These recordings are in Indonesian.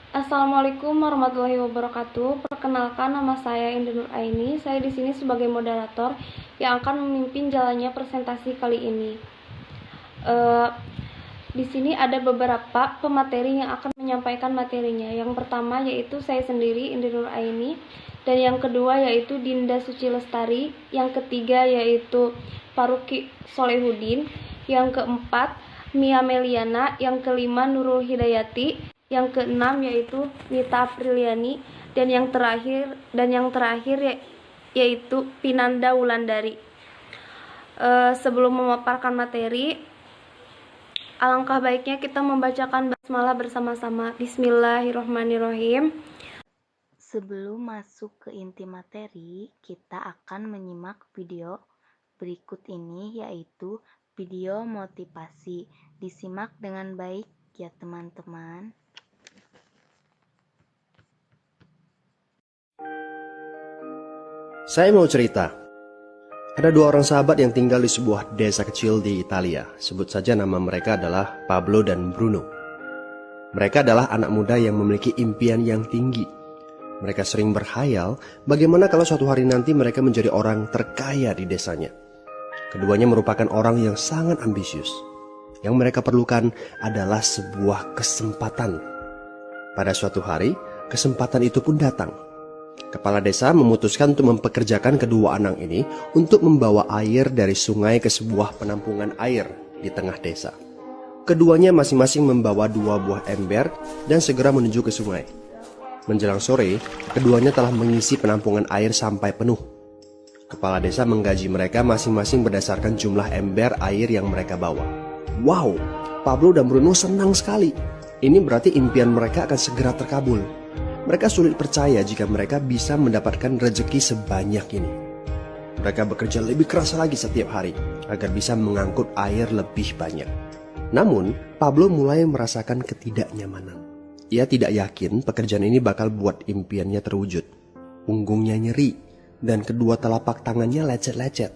Assalamualaikum warahmatullahi wabarakatuh. Perkenalkan, nama saya Indah Nur Aini. Saya di sini sebagai moderator yang akan memimpin jalannya presentasi kali ini. Di sini ada beberapa pemateri yang akan menyampaikan materinya. Yang pertama yaitu saya sendiri, Indah Nur Aini, dan yang kedua yaitu Dinda Suci Lestari, yang ketiga yaitu Faruqi Solehudin, yang keempat Mia Meliana, yang kelima Nurul Hidayati, yang keenam yaitu Nita Apriliani, dan yang terakhir yaitu Pinanda Wulandari. Sebelum memaparkan materi, alangkah baiknya kita membacakan basmalah bersama-sama. Bismillahirrahmanirrahim. Sebelum masuk ke inti materi, kita akan menyimak video berikut ini, yaitu video motivasi. Disimak dengan baik ya teman-teman. Saya mau cerita. Ada dua orang sahabat yang tinggal di sebuah desa kecil di Italia. Sebut saja nama mereka adalah Pablo dan Bruno. Mereka adalah anak muda yang memiliki impian yang tinggi. Mereka sering berkhayal bagaimana kalau suatu hari nanti mereka menjadi orang terkaya di desanya. Keduanya merupakan orang yang sangat ambisius. Yang mereka perlukan adalah sebuah kesempatan. Pada suatu hari, kesempatan itu pun datang. Kepala desa memutuskan untuk mempekerjakan kedua anak ini untuk membawa air dari sungai ke sebuah penampungan air di tengah desa. Keduanya masing-masing membawa 2 buah ember dan segera menuju ke sungai. Menjelang sore, keduanya telah mengisi penampungan air sampai penuh. Kepala desa menggaji mereka masing-masing berdasarkan jumlah ember air yang mereka bawa. Wow, Pablo dan Bruno senang sekali. Ini berarti impian mereka akan segera terkabul. Mereka sulit percaya jika mereka bisa mendapatkan rezeki sebanyak ini. Mereka bekerja lebih keras lagi setiap hari agar bisa mengangkut air lebih banyak. Namun, Pablo mulai merasakan ketidaknyamanan. Ia tidak yakin pekerjaan ini bakal buat impiannya terwujud. Punggungnya nyeri dan kedua telapak tangannya lecet-lecet.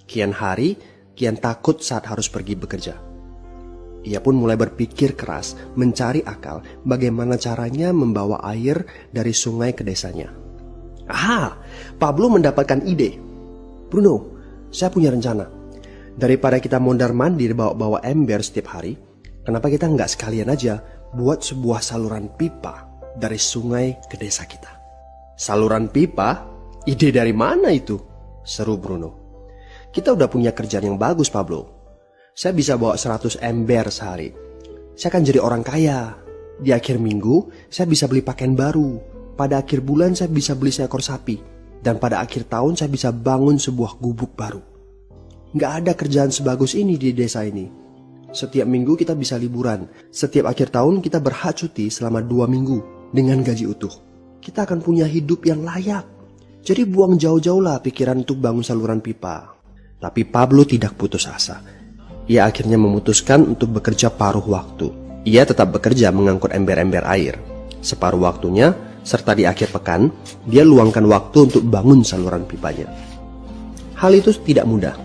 Kian hari, kian takut saat harus pergi bekerja. Ia pun mulai berpikir keras, mencari akal bagaimana caranya membawa air dari sungai ke desanya. Pablo mendapatkan ide. Bruno, saya punya rencana. Daripada kita mondar-mandir bawa-bawa ember setiap hari, kenapa kita nggak sekalian aja buat sebuah saluran pipa dari sungai ke desa kita? Saluran pipa? Ide dari mana itu? Seru Bruno. Kita udah punya kerjaan yang bagus, Pablo. Saya bisa bawa 100 ember sehari. Saya akan jadi orang kaya. Di akhir minggu, saya bisa beli pakaian baru. Pada akhir bulan, saya bisa beli seekor sapi. Dan pada akhir tahun, saya bisa bangun sebuah gubuk baru. Nggak ada kerjaan sebagus ini di desa ini. Setiap minggu kita bisa liburan. Setiap akhir tahun, kita berhak cuti selama 2 minggu dengan gaji utuh. Kita akan punya hidup yang layak. Jadi buang jauh-jauh lah pikiran untuk bangun saluran pipa. Tapi Pablo tidak putus asa. Ia akhirnya memutuskan untuk bekerja paruh waktu. Ia tetap bekerja mengangkut ember-ember air. Separuh waktunya, serta di akhir pekan, dia luangkan waktu untuk bangun saluran pipanya. Hal itu tidak mudah.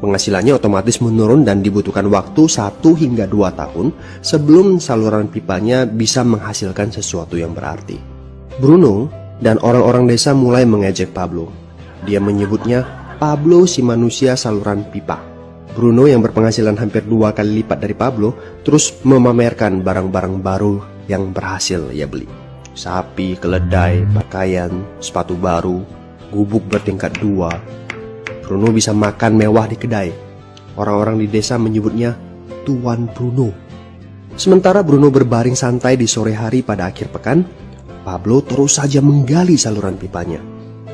Penghasilannya otomatis menurun dan dibutuhkan waktu 1 hingga 2 tahun sebelum saluran pipanya bisa menghasilkan sesuatu yang berarti. Bruno dan orang-orang desa mulai mengejek Pablo. Dia menyebutnya Pablo si manusia saluran pipa. Bruno yang berpenghasilan hampir 2 kali lipat dari Pablo terus memamerkan barang-barang baru yang berhasil ia beli. Sapi, keledai, pakaian, sepatu baru, gubuk bertingkat 2. Bruno bisa makan mewah di kedai. Orang-orang di desa menyebutnya Tuan Bruno. Sementara Bruno berbaring santai di sore hari pada akhir pekan, Pablo terus saja menggali saluran pipanya.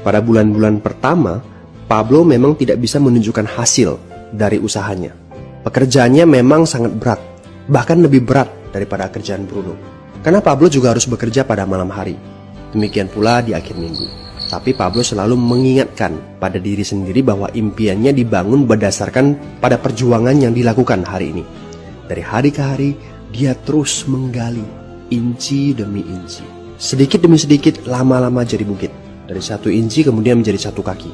Pada bulan-bulan pertama, Pablo memang tidak bisa menunjukkan hasil dari usahanya. Pekerjaannya memang sangat berat, bahkan lebih berat daripada kerjaan Bruno. Karena Pablo juga harus bekerja pada malam hari. Demikian pula di akhir minggu. Tapi Pablo selalu mengingatkan pada diri sendiri bahwa impiannya dibangun berdasarkan pada perjuangan yang dilakukan hari ini. Dari hari ke hari, dia terus menggali, inci demi inci. Sedikit demi sedikit, lama-lama jadi bukit. Dari 1 inci kemudian menjadi 1 kaki.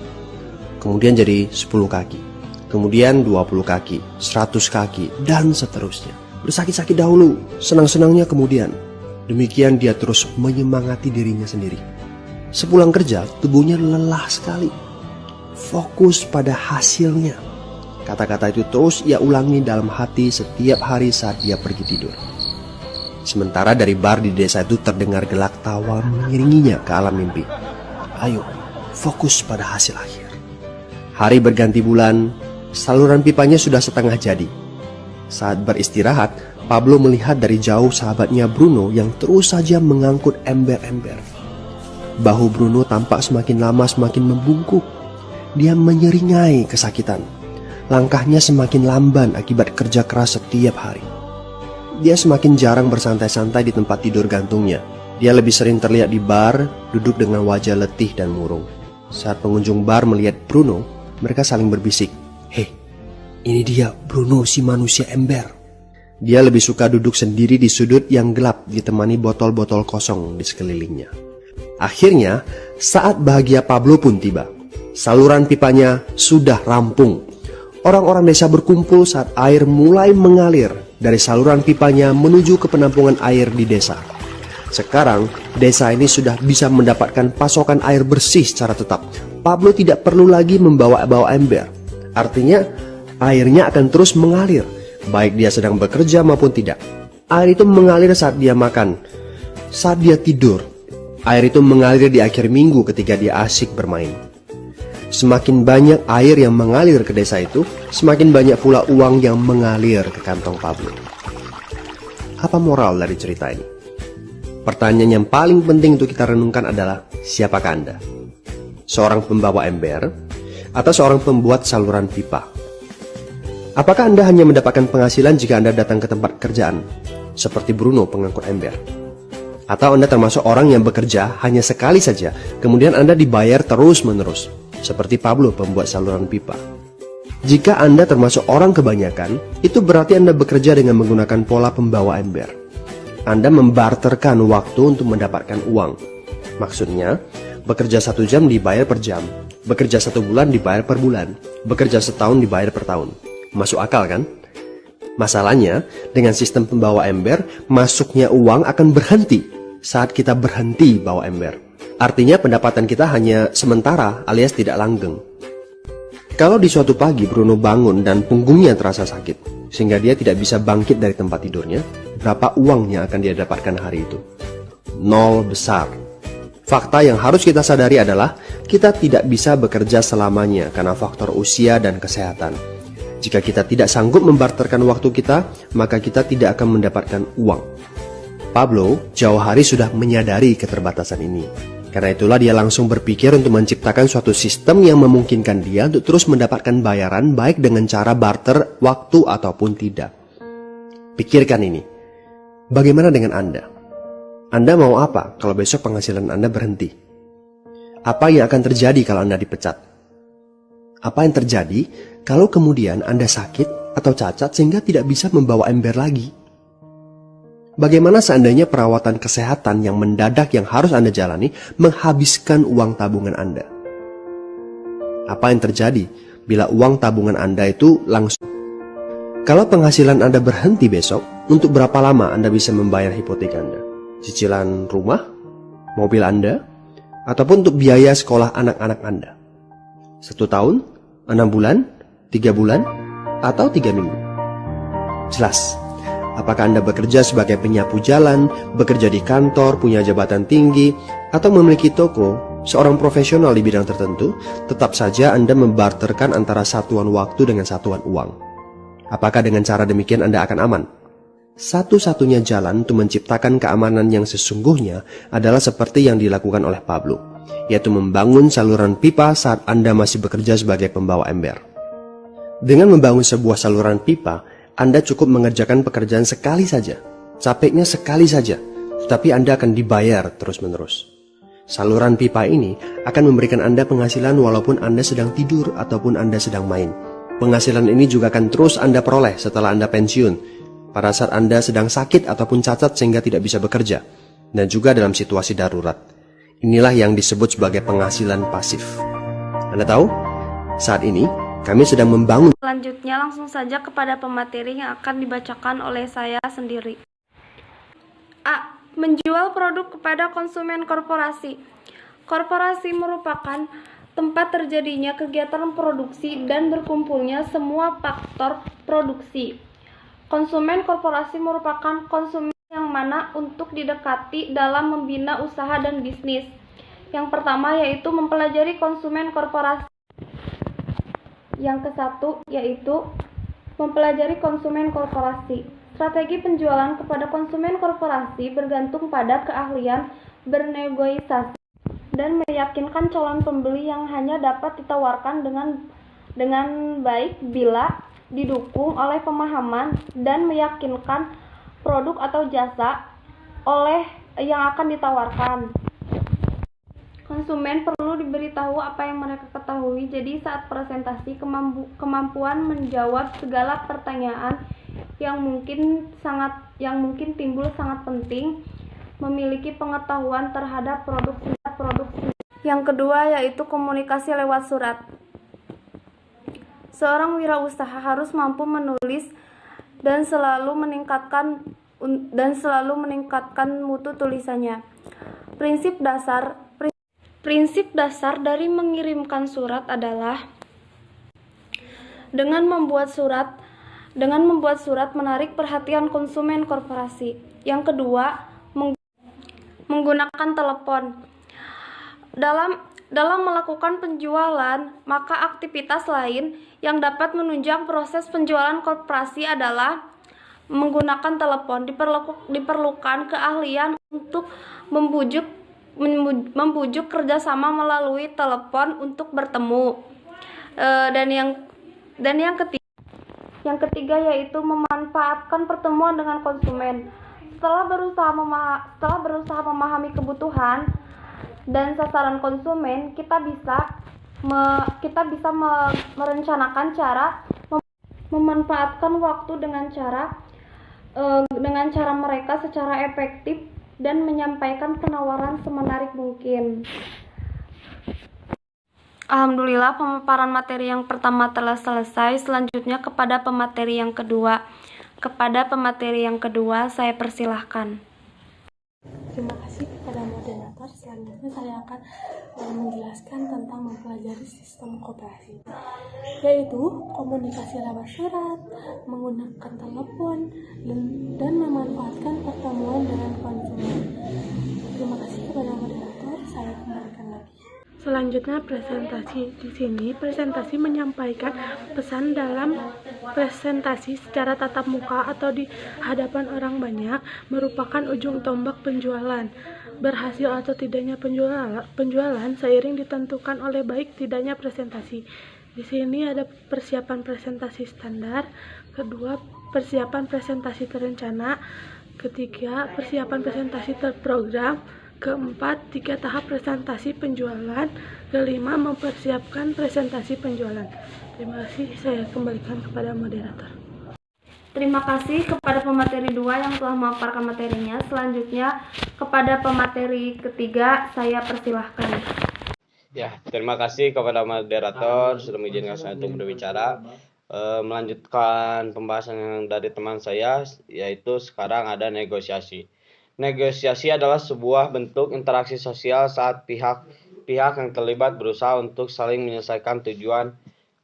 Kemudian jadi 10 kaki. Kemudian 20 kaki, 100 kaki, dan seterusnya. Bersakit-sakit dahulu, senang-senangnya kemudian. Demikian dia terus menyemangati dirinya sendiri. Sepulang kerja, tubuhnya lelah sekali. Fokus pada hasilnya. Kata-kata itu terus ia ulangi dalam hati setiap hari saat dia pergi tidur. Sementara dari bar di desa itu terdengar gelak tawa mengiringinya ke alam mimpi. Ayo, fokus pada hasil akhir. Hari berganti bulan, saluran pipanya sudah setengah jadi. Saat beristirahat, Pablo melihat dari jauh sahabatnya Bruno yang terus saja mengangkut ember-ember. Bahu Bruno tampak semakin lama semakin membungkuk. Dia menyeringai kesakitan. Langkahnya semakin lamban akibat kerja keras setiap hari. Dia semakin jarang bersantai-santai di tempat tidur gantungnya. Dia lebih sering terlihat di bar, duduk dengan wajah letih dan murung. Saat pengunjung bar melihat Bruno, mereka saling berbisik. Hei, ini dia Bruno si manusia ember. Dia lebih suka duduk sendiri di sudut yang gelap ditemani botol-botol kosong di sekelilingnya. Akhirnya, saat bahagia Pablo pun tiba. Saluran pipanya sudah rampung. Orang-orang desa berkumpul saat air mulai mengalir dari saluran pipanya menuju ke penampungan air di desa. Sekarang, desa ini sudah bisa mendapatkan pasokan air bersih secara tetap. Pablo tidak perlu lagi membawa ember. Artinya, airnya akan terus mengalir, baik dia sedang bekerja maupun tidak. Air itu mengalir saat dia makan, saat dia tidur. Air itu mengalir di akhir minggu ketika dia asyik bermain. Semakin banyak air yang mengalir ke desa itu, semakin banyak pula uang yang mengalir ke kantong Pablo. Apa moral dari cerita ini? Pertanyaan yang paling penting untuk kita renungkan adalah, siapakah Anda? Seorang pembawa ember atau seorang pembuat saluran pipa? Apakah Anda hanya mendapatkan penghasilan jika Anda datang ke tempat kerjaan, seperti Bruno pengangkut ember? Atau Anda termasuk orang yang bekerja hanya sekali saja, kemudian Anda dibayar terus-menerus, seperti Pablo pembuat saluran pipa? Jika Anda termasuk orang kebanyakan, itu berarti Anda bekerja dengan menggunakan pola pembawa ember. Anda membarterkan waktu untuk mendapatkan uang. Maksudnya, bekerja 1 jam dibayar per jam, bekerja 1 bulan dibayar per bulan, bekerja setahun dibayar per tahun. Masuk akal kan? Masalahnya, dengan sistem pembawa ember, masuknya uang akan berhenti saat kita berhenti bawa ember. Artinya pendapatan kita hanya sementara alias tidak langgeng. Kalau di suatu pagi Bruno bangun dan punggungnya terasa sakit, sehingga dia tidak bisa bangkit dari tempat tidurnya, berapa uang yang akan dia dapatkan hari itu? 0 besar. Fakta yang harus kita sadari adalah, kita tidak bisa bekerja selamanya karena faktor usia dan kesehatan. Jika kita tidak sanggup membarterkan waktu kita, maka kita tidak akan mendapatkan uang. Pablo jauh hari sudah menyadari keterbatasan ini. Karena itulah dia langsung berpikir untuk menciptakan suatu sistem yang memungkinkan dia untuk terus mendapatkan bayaran baik dengan cara barter waktu ataupun tidak. Pikirkan ini. Bagaimana dengan Anda? Anda mau apa kalau besok penghasilan Anda berhenti? Apa yang akan terjadi kalau Anda dipecat? Apa yang terjadi kalau kemudian Anda sakit atau cacat sehingga tidak bisa membawa ember lagi? Bagaimana seandainya perawatan kesehatan yang mendadak yang harus Anda jalani menghabiskan uang tabungan Anda? Apa yang terjadi bila uang tabungan Anda itu langsung? Kalau penghasilan Anda berhenti besok, untuk berapa lama Anda bisa membayar hipotek Anda? Cicilan rumah, mobil Anda, ataupun untuk biaya sekolah anak-anak Anda? 1 tahun, 6 bulan, 3 bulan, atau 3 minggu? Jelas. Apakah Anda bekerja sebagai penyapu jalan, bekerja di kantor, punya jabatan tinggi, atau memiliki toko, seorang profesional di bidang tertentu, tetap saja Anda membarterkan antara satuan waktu dengan satuan uang. Apakah dengan cara demikian Anda akan aman? Satu-satunya jalan untuk menciptakan keamanan yang sesungguhnya adalah seperti yang dilakukan oleh Pablo, yaitu membangun saluran pipa saat Anda masih bekerja sebagai pembawa ember. Dengan membangun sebuah saluran pipa, Anda cukup mengerjakan pekerjaan sekali saja, capeknya sekali saja, tetapi Anda akan dibayar terus-menerus. Saluran pipa ini akan memberikan Anda penghasilan walaupun Anda sedang tidur ataupun Anda sedang main. Penghasilan ini juga akan terus Anda peroleh setelah Anda pensiun, pada saat Anda sedang sakit ataupun cacat sehingga tidak bisa bekerja, dan juga dalam situasi darurat. Inilah yang disebut sebagai penghasilan pasif. Anda tahu, saat ini kami sedang membangun. Selanjutnya langsung saja kepada pemateri yang akan dibacakan oleh saya sendiri. A. Menjual produk kepada konsumen korporasi. Korporasi merupakan tempat terjadinya kegiatan produksi dan berkumpulnya semua faktor produksi. Konsumen korporasi merupakan konsumen yang mana untuk didekati dalam membina usaha dan bisnis. Yang pertama yaitu mempelajari konsumen korporasi. Yang ke-1 yaitu mempelajari konsumen korporasi. Strategi penjualan kepada konsumen korporasi bergantung pada keahlian bernegosiasi dan meyakinkan calon pembeli yang hanya dapat ditawarkan dengan baik bila didukung oleh pemahaman dan meyakinkan produk atau jasa oleh yang akan ditawarkan. Konsumen perlu diberitahu apa yang mereka ketahui, jadi saat presentasi kemampuan menjawab segala pertanyaan yang mungkin timbul sangat penting, memiliki pengetahuan terhadap produk. Yang kedua yaitu komunikasi lewat surat. Seorang wirausaha harus mampu menulis dan selalu meningkatkan mutu tulisannya. Prinsip dasar dari mengirimkan surat adalah dengan membuat surat menarik perhatian konsumen korporasi. Yang kedua, menggunakan telepon. Dalam melakukan penjualan, maka aktivitas lain yang dapat menunjang proses penjualan korporasi adalah menggunakan telepon. Diperlukan keahlian untuk membujuk kerjasama melalui telepon untuk bertemu. Dan yang ketiga yaitu memanfaatkan pertemuan dengan konsumen. Setelah berusaha memahami kebutuhan dan sasaran konsumen, kita bisa merencanakan cara memanfaatkan waktu dengan cara mereka secara efektif dan menyampaikan penawaran semenarik mungkin. Alhamdulillah, pemaparan materi yang pertama telah selesai. Selanjutnya kepada pemateri yang kedua. Saya persilahkan. Terima kasih kepada moderator. Selanjutnya saya akan menjelaskan tentang mempelajari sistem koperasi, yaitu komunikasi lewat surat, menggunakan telepon, dan memanfaatkan pertemuan dengan konsumen. Terima kasih kepada moderator. Saya kembalikan lagi. Selanjutnya presentasi. Di sini presentasi menyampaikan pesan dalam presentasi secara tatap muka atau di hadapan orang banyak merupakan ujung tombak penjualan. Berhasil atau tidaknya penjualan seiring ditentukan oleh baik tidaknya presentasi. Di sini ada persiapan presentasi standar, kedua persiapan presentasi terencana, ketiga persiapan presentasi terprogram, keempat 3 tahap presentasi penjualan, kelima mempersiapkan presentasi penjualan. Terima kasih, saya kembalikan kepada moderator. Terima kasih kepada pemateri 2 yang telah memaparkan materinya. Selanjutnya kepada pemateri ketiga, saya persilahkan. Ya, terima kasih kepada moderator sudah mengizinkan saya untuk berbicara. Melanjutkan pembahasan yang dari teman saya, yaitu sekarang ada negosiasi. Negosiasi adalah sebuah bentuk interaksi sosial saat pihak yang terlibat berusaha untuk saling menyelesaikan tujuan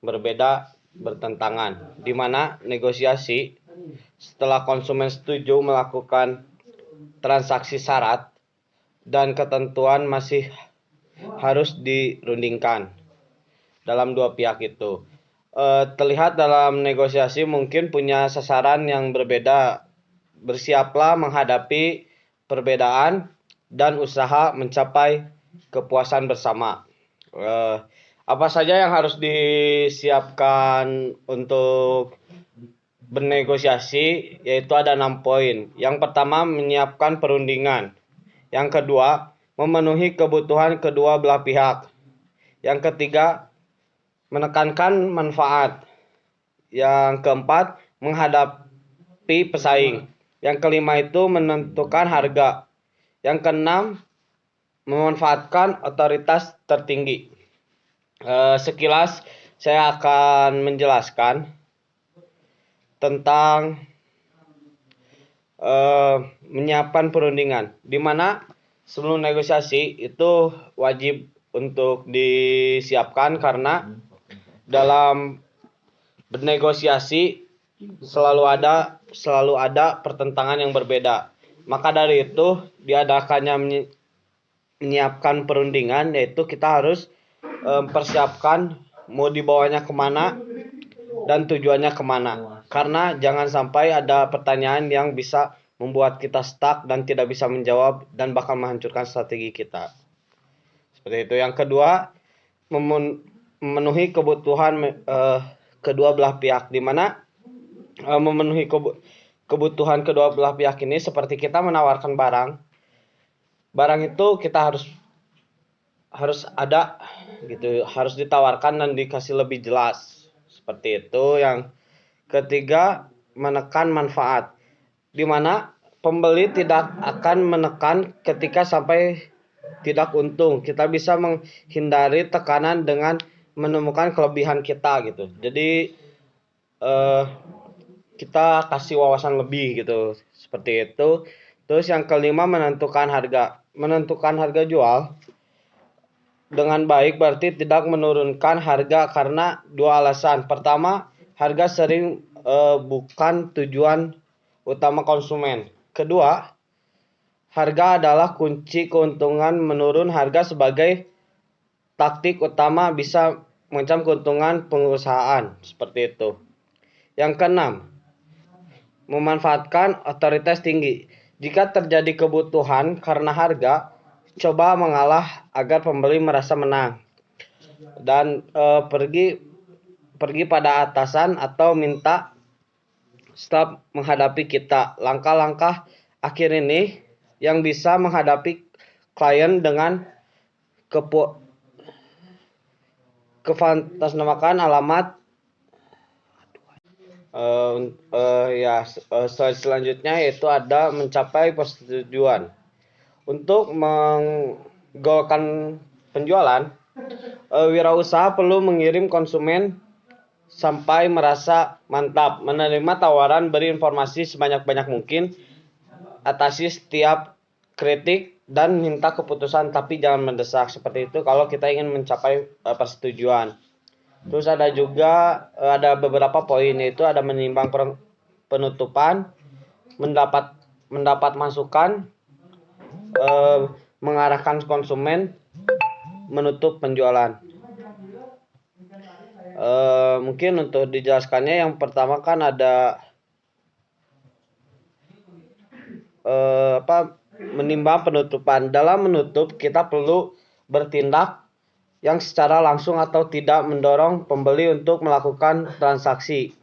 berbeda bertentangan, di mana negosiasi setelah konsumen setuju melakukan transaksi syarat dan ketentuan masih harus dirundingkan dalam dua pihak itu. Terlihat dalam negosiasi mungkin punya sasaran yang berbeda. Bersiaplah menghadapi perbedaan dan usaha mencapai kepuasan bersama. Apa saja yang harus disiapkan untuk bernegosiasi, yaitu ada 6 poin. Yang pertama, menyiapkan perundingan. Yang kedua, memenuhi kebutuhan kedua belah pihak. Yang ketiga, menekankan manfaat. Yang keempat, menghadapi pesaing. Yang kelima itu menentukan harga. Yang keenam, memanfaatkan otoritas tertinggi. Sekilas saya akan menjelaskan tentang menyiapkan perundingan, di mana sebelum negosiasi itu wajib untuk disiapkan, karena dalam bernegosiasi selalu ada pertentangan yang berbeda. Maka dari itu diadakannya menyiapkan perundingan, yaitu kita harus persiapkan mau dibawanya kemana dan tujuannya kemana. Karena jangan sampai ada pertanyaan yang bisa membuat kita stuck dan tidak bisa menjawab dan bakal menghancurkan strategi kita. Seperti itu. Yang kedua, memenuhi kebutuhan kedua belah pihak, di mana memenuhi kebutuhan kedua belah pihak ini seperti kita menawarkan barang itu kita harus ada gitu, harus ditawarkan dan dikasih lebih jelas, seperti itu. Yang ketiga, menekan manfaat, di mana pembeli tidak akan menekan ketika sampai tidak untung. Kita bisa menghindari tekanan dengan menemukan kelebihan kita gitu. Jadi kita kasih wawasan lebih gitu, seperti itu. Terus yang kelima, menentukan harga jual dengan baik, berarti tidak menurunkan harga karena dua alasan. Pertama, harga sering bukan tujuan utama konsumen. Kedua, harga adalah kunci keuntungan. Menurun harga sebagai taktik utama bisa mengancam keuntungan perusahaan, seperti itu. Yang keenam, memanfaatkan otoritas tinggi. Jika terjadi kebutuhan karena harga, coba mengalah agar pembeli merasa menang, dan pergi pada atasan atau minta staf menghadapi kita. Langkah-langkah akhir ini yang bisa menghadapi klien dengan kefantasmakan alamat. Selanjutnya yaitu ada mencapai persetujuan. Untuk menggolkan penjualan, wirausaha perlu mengirim konsumen sampai merasa mantap, menerima tawaran, beri informasi sebanyak-banyak mungkin, atasi setiap kritik, dan minta keputusan tapi jangan mendesak. Seperti itu kalau kita ingin mencapai persetujuan. Terus ada juga ada beberapa poin, yaitu ada menimbang penutupan, mendapat masukan, mengarahkan konsumen, menutup penjualan. Mungkin untuk dijelaskannya, yang pertama kan ada menimbang penutupan. Dalam menutup, kita perlu bertindak yang secara langsung atau tidak mendorong pembeli untuk melakukan transaksi,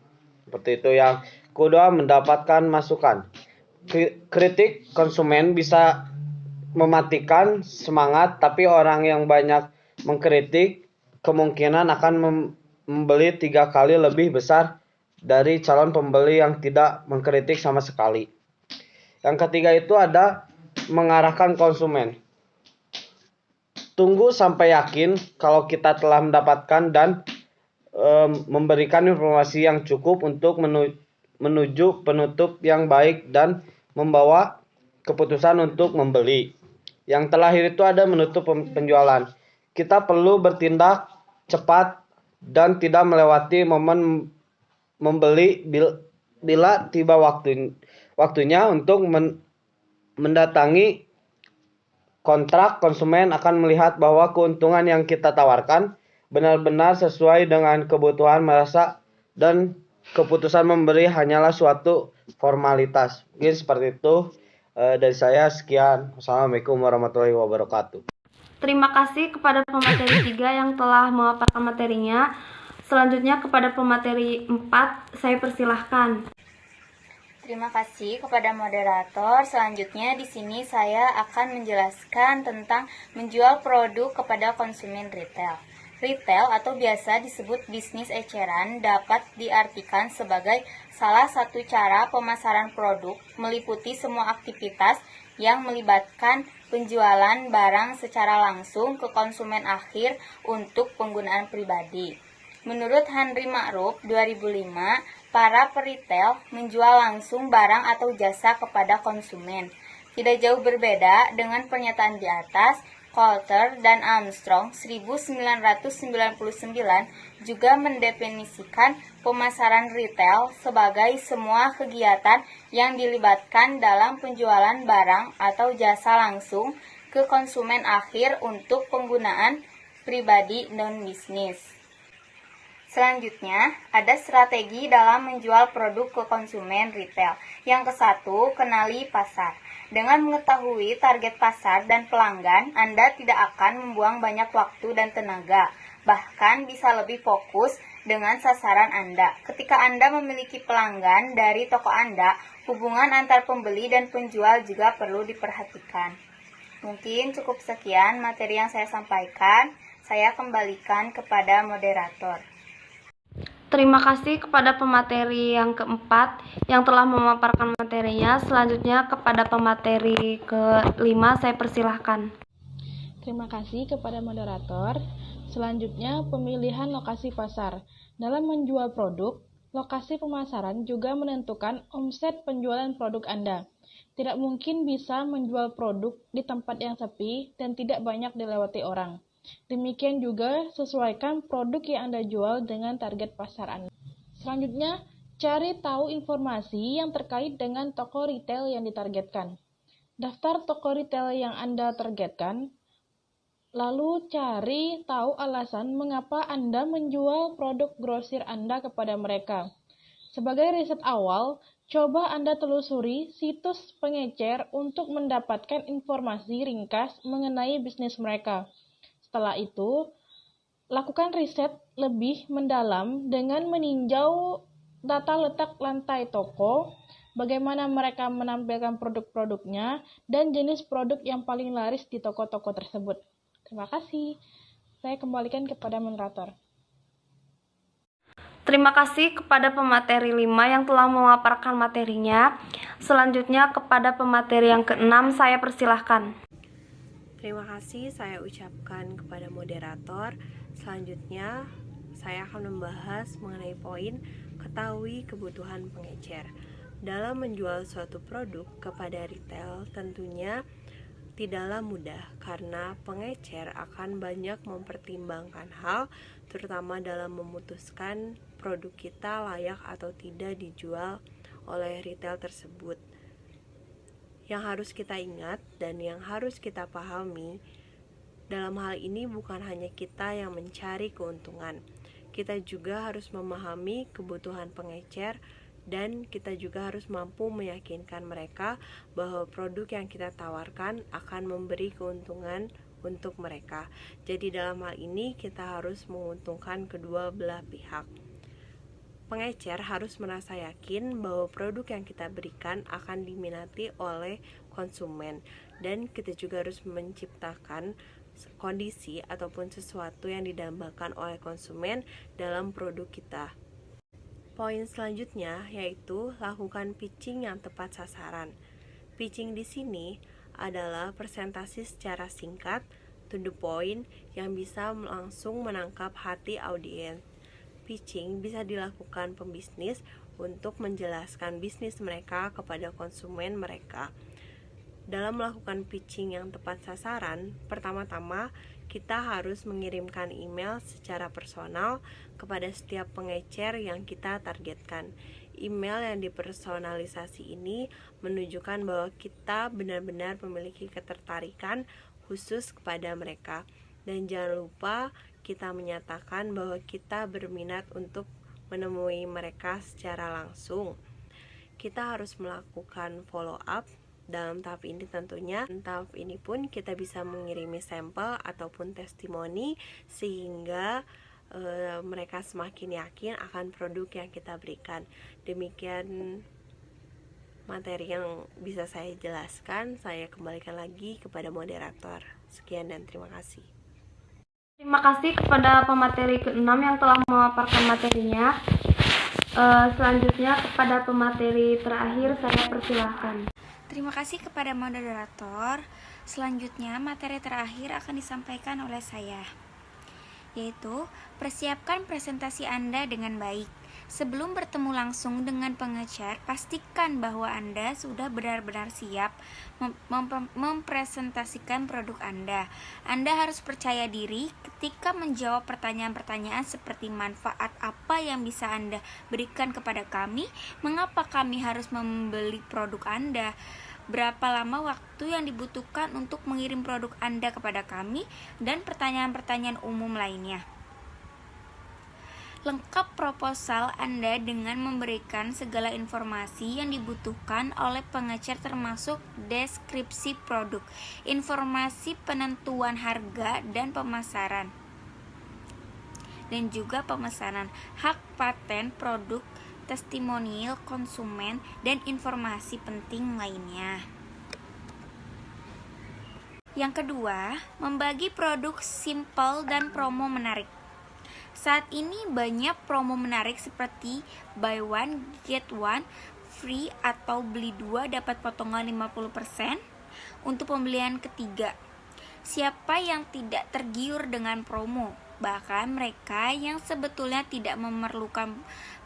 seperti itu. Yang kedua, mendapatkan masukan. Kritik konsumen bisa mematikan semangat, tapi orang yang banyak mengkritik kemungkinan akan membeli 3 kali lebih besar dari calon pembeli yang tidak mengkritik sama sekali. Yang ketiga itu ada mengarahkan konsumen. Tunggu sampai yakin kalau kita telah mendapatkan dan memberikan informasi yang cukup untuk menuju penutup yang baik dan membawa keputusan untuk membeli. Yang terakhir itu ada menutup penjualan. Kita perlu bertindak cepat dan tidak melewati momen membeli bila tiba waktunya untuk mendatangi kontrak. Konsumen akan melihat bahwa keuntungan yang kita tawarkan benar-benar sesuai dengan kebutuhan merasa, dan keputusan membeli hanyalah suatu formalitas. Mungkin seperti itu dari saya. Sekian. Wassalamualaikum warahmatullahi wabarakatuh. Terima kasih kepada pemateri 3 yang telah memaparkan materinya. Selanjutnya kepada pemateri 4, saya persilahkan. Terima kasih kepada moderator. Selanjutnya di sini saya akan menjelaskan tentang menjual produk kepada konsumen retail. Retail atau biasa disebut bisnis eceran dapat diartikan sebagai salah satu cara pemasaran produk, meliputi semua aktivitas yang melibatkan penjualan barang secara langsung ke konsumen akhir untuk penggunaan pribadi. Menurut Henry Ma'ruf 2005, para peritel menjual langsung barang atau jasa kepada konsumen. Tidak jauh berbeda dengan pernyataan di atas, Coulter dan Armstrong 1999 juga mendefinisikan pemasaran retail sebagai semua kegiatan yang dilibatkan dalam penjualan barang atau jasa langsung ke konsumen akhir untuk penggunaan pribadi non-bisnis. Selanjutnya, ada strategi dalam menjual produk ke konsumen retail. Yang ke-1, kenali pasar. Dengan mengetahui target pasar dan pelanggan, Anda tidak akan membuang banyak waktu dan tenaga. Bahkan bisa lebih fokus dengan sasaran Anda. Ketika Anda memiliki pelanggan dari toko Anda, hubungan antar pembeli dan penjual juga perlu diperhatikan. Mungkin cukup sekian materi yang saya sampaikan. Saya kembalikan kepada moderator. Terima kasih kepada pemateri yang keempat yang telah memaparkan materinya. Selanjutnya kepada pemateri kelima saya persilahkan. Terima kasih kepada moderator. Selanjutnya, pemilihan lokasi pasar. Dalam menjual produk, lokasi pemasaran juga menentukan omset penjualan produk Anda. Tidak mungkin bisa menjual produk di tempat yang sepi dan tidak banyak dilewati orang. Demikian juga sesuaikan produk yang Anda jual dengan target pasar Anda. Selanjutnya, cari tahu informasi yang terkait dengan toko retail yang ditargetkan. Daftar toko retail yang Anda targetkan, lalu cari tahu alasan mengapa Anda menjual produk grosir Anda kepada mereka. Sebagai riset awal, coba Anda telusuri situs pengecer untuk mendapatkan informasi ringkas mengenai bisnis mereka. Setelah itu, lakukan riset lebih mendalam dengan meninjau data letak lantai toko, bagaimana mereka menampilkan produk-produknya, dan jenis produk yang paling laris di toko-toko tersebut. Terima kasih. Saya kembalikan kepada moderator. Terima kasih kepada pemateri 5 yang telah memaparkan materinya. Selanjutnya kepada pemateri yang ke-6 saya persilahkan. Terima kasih saya ucapkan kepada moderator. Selanjutnya, saya akan membahas mengenai poin ketahui kebutuhan pengecer. Dalam menjual suatu produk kepada retail, tentunya tidaklah mudah karena pengecer akan banyak mempertimbangkan hal, terutama dalam memutuskan produk kita layak atau tidak dijual oleh retail tersebut. Yang harus kita ingat dan yang harus kita pahami, dalam hal ini bukan hanya kita yang mencari keuntungan. Kita juga harus memahami kebutuhan pengecer dan kita juga harus mampu meyakinkan mereka bahwa produk yang kita tawarkan akan memberi keuntungan untuk mereka. Jadi dalam hal ini kita harus menguntungkan kedua belah pihak. Pengecer harus merasa yakin bahwa produk yang kita berikan akan diminati oleh konsumen, dan kita juga harus menciptakan kondisi ataupun sesuatu yang didambakan oleh konsumen dalam produk kita. Poin selanjutnya yaitu lakukan pitching yang tepat sasaran. Pitching di sini adalah presentasi secara singkat, to the point, yang bisa langsung menangkap hati audiens. Pitching bisa dilakukan pembisnis untuk menjelaskan bisnis mereka kepada konsumen mereka. Dalam melakukan pitching yang tepat sasaran, pertama-tama kita harus mengirimkan email secara personal kepada setiap pengecer yang kita targetkan. Email yang dipersonalisasi ini menunjukkan bahwa kita benar-benar memiliki ketertarikan khusus kepada mereka. Dan jangan lupa kita menyatakan bahwa kita berminat untuk menemui mereka secara langsung. Kita harus melakukan follow up dalam tahap ini tentunya. Tahap ini pun kita bisa mengirimi sampel ataupun testimoni sehingga mereka semakin yakin akan produk yang kita berikan. Demikian materi yang bisa saya jelaskan. Saya kembalikan lagi kepada moderator. Sekian dan terima kasih. Terima kasih kepada pemateri ke-6 yang telah memaparkan materinya. Selanjutnya kepada pemateri terakhir saya persilahkan. Terima kasih kepada moderator. Selanjutnya materi terakhir akan disampaikan oleh saya, yaitu persiapkan presentasi Anda dengan baik. Sebelum bertemu langsung dengan pengecer, pastikan bahwa Anda sudah benar-benar siap mempresentasikan produk Anda. Anda harus percaya diri ketika menjawab pertanyaan-pertanyaan seperti manfaat apa yang bisa Anda berikan kepada kami, mengapa kami harus membeli produk Anda, berapa lama waktu yang dibutuhkan untuk mengirim produk Anda kepada kami, dan pertanyaan-pertanyaan umum lainnya. Lengkap proposal Anda dengan memberikan segala informasi yang dibutuhkan oleh pengecer termasuk deskripsi produk, informasi penentuan harga dan pemasaran, dan juga pemesanan, hak paten produk, testimonial konsumen, dan informasi penting lainnya. Yang kedua, membagi produk simple dan promo menarik. Saat ini banyak promo menarik seperti buy one get one free atau beli 2 dapat potongan 50% untuk pembelian ketiga. Siapa yang tidak tergiur dengan promo? Bahkan mereka yang sebetulnya tidak memerlukan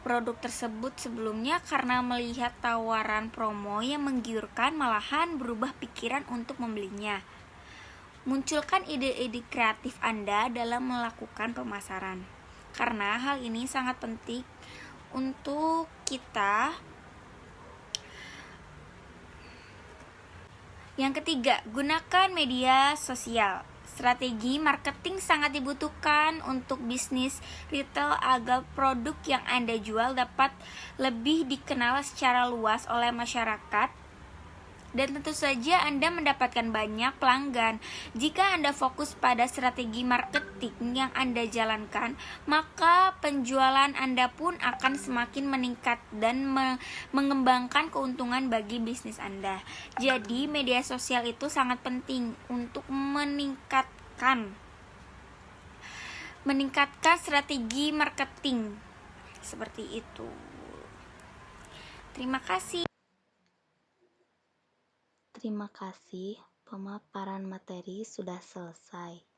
produk tersebut sebelumnya karena melihat tawaran promo yang menggiurkan malahan berubah pikiran untuk membelinya. Munculkan ide-ide kreatif Anda dalam melakukan pemasaran, karena hal ini sangat penting untuk kita. Yang ketiga, gunakan media sosial. Strategi marketing sangat dibutuhkan untuk bisnis retail agar produk yang Anda jual dapat lebih dikenal secara luas oleh masyarakat. Dan tentu saja Anda mendapatkan banyak pelanggan. Jika Anda fokus pada strategi marketing yang Anda jalankan, maka penjualan Anda pun akan semakin meningkat dan mengembangkan keuntungan bagi bisnis Anda. Jadi, media sosial itu sangat penting untuk meningkatkan strategi marketing. Seperti itu. Terima kasih. Terima kasih, pemaparan materi sudah selesai.